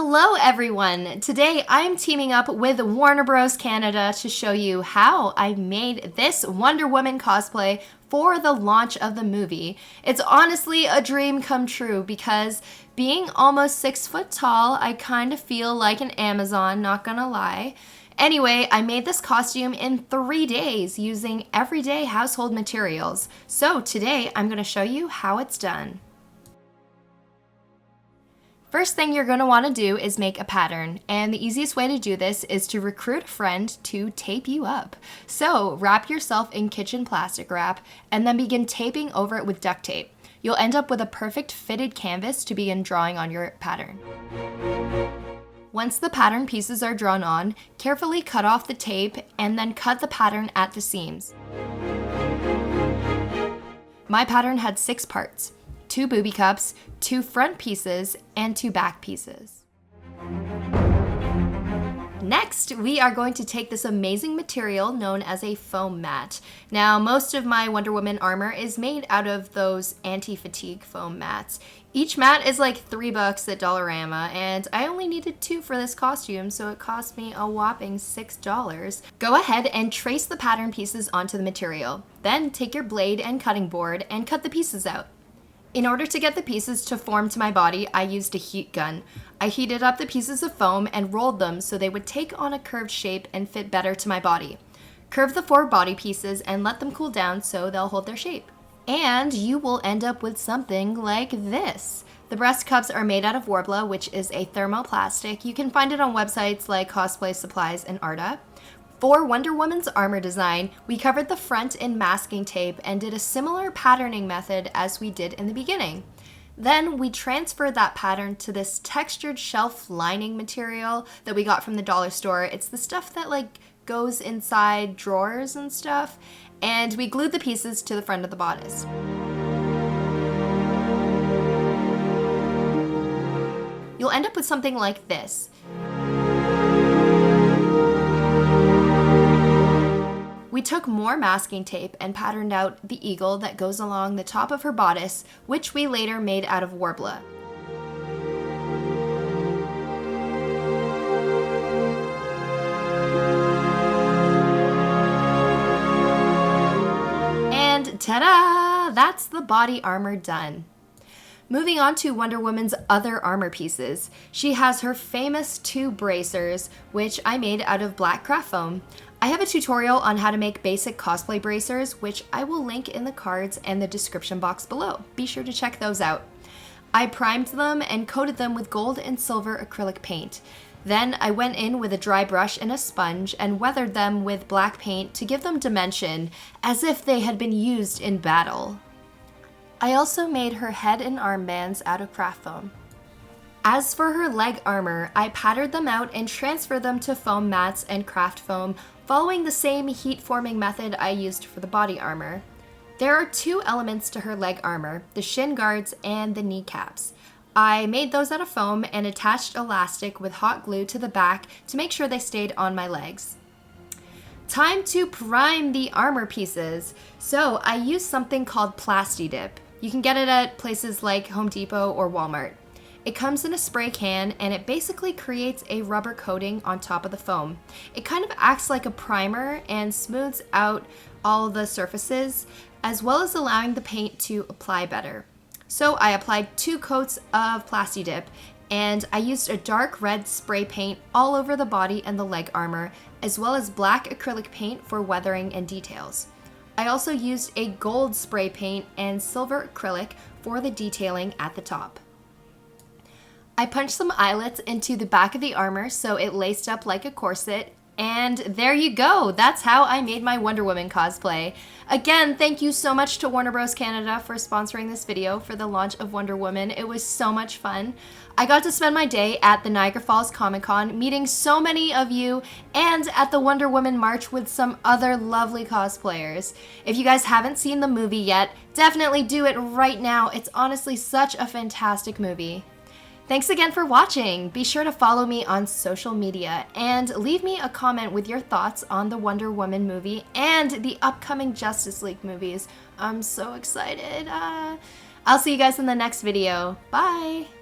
Hello everyone! Today I'm teaming up with Warner Bros. Canada to show you how I made this Wonder Woman cosplay for the launch of the movie. It's honestly a dream come true because being almost 6 foot tall, I kind of feel like an Amazon, not gonna lie. Anyway, I made this costume in 3 days using everyday household materials. So today I'm gonna show you how it's done. First thing you're going to want to do is make a pattern, and the easiest way to do this is to recruit a friend to tape you up. So wrap yourself in kitchen plastic wrap and then begin taping over it with duct tape. You'll end up with a perfect fitted canvas to begin drawing on your pattern. Once the pattern pieces are drawn on, carefully cut off the tape and then cut the pattern at the seams. My pattern had 6 parts. 2 booby cups, 2 front pieces, and 2 back pieces. Next, we are going to take this amazing material known as a foam mat. Now, most of my Wonder Woman armor is made out of those anti-fatigue foam mats. Each mat is like $3 at Dollarama, and I only needed 2 for this costume, so it cost me a whopping $6. Go ahead and trace the pattern pieces onto the material. Then take your blade and cutting board and cut the pieces out. In order to get the pieces to form to my body, I used a heat gun. I heated up the pieces of foam and rolled them so they would take on a curved shape and fit better to my body. Curve the 4 body pieces and let them cool down so they'll hold their shape. And you will end up with something like this. The breast cups are made out of Worbla, which is a thermoplastic. You can find it on websites like Cosplay Supplies and Arta. For Wonder Woman's armor design, we covered the front in masking tape and did a similar patterning method as we did in the beginning. Then we transferred that pattern to this textured shelf lining material that we got from the dollar store. It's the stuff that goes inside drawers and stuff. And we glued the pieces to the front of the bodice. You'll end up with something like this. We took more masking tape and patterned out the eagle that goes along the top of her bodice, which we later made out of Worbla. And ta-da! That's the body armor done. Moving on to Wonder Woman's other armor pieces. She has her famous 2 bracers, which I made out of black craft foam. I have a tutorial on how to make basic cosplay bracers, which I will link in the cards and the description box below. Be sure to check those out. I primed them and coated them with gold and silver acrylic paint. Then I went in with a dry brush and a sponge and weathered them with black paint to give them dimension, as if they had been used in battle. I also made her head and armbands out of craft foam. As for her leg armor, I patterned them out and transferred them to foam mats and craft foam, following the same heat forming method I used for the body armor. There are 2 elements to her leg armor, the shin guards and the kneecaps. I made those out of foam and attached elastic with hot glue to the back to make sure they stayed on my legs. Time to prime the armor pieces. So I used something called PlastiDip. You can get it at places like Home Depot or Walmart. It comes in a spray can and it basically creates a rubber coating on top of the foam. It kind of acts like a primer and smooths out all the surfaces, as well as allowing the paint to apply better. So I applied 2 coats of PlastiDip, and I used a dark red spray paint all over the body and the leg armor, as well as black acrylic paint for weathering and details. I also used a gold spray paint and silver acrylic for the detailing at the top. I punched some eyelets into the back of the armor so it laced up like a corset, and there you go! That's how I made my Wonder Woman cosplay. Again, thank you so much to Warner Bros. Canada for sponsoring this video for the launch of Wonder Woman. It was so much fun. I got to spend my day at the Niagara Falls Comic Con meeting so many of you and at the Wonder Woman March with some other lovely cosplayers. If you guys haven't seen the movie yet, definitely do it right now. It's honestly such a fantastic movie. Thanks again for watching. Be sure to follow me on social media and leave me a comment with your thoughts on the Wonder Woman movie and the upcoming Justice League movies. I'm so excited. I'll see you guys in the next video. Bye!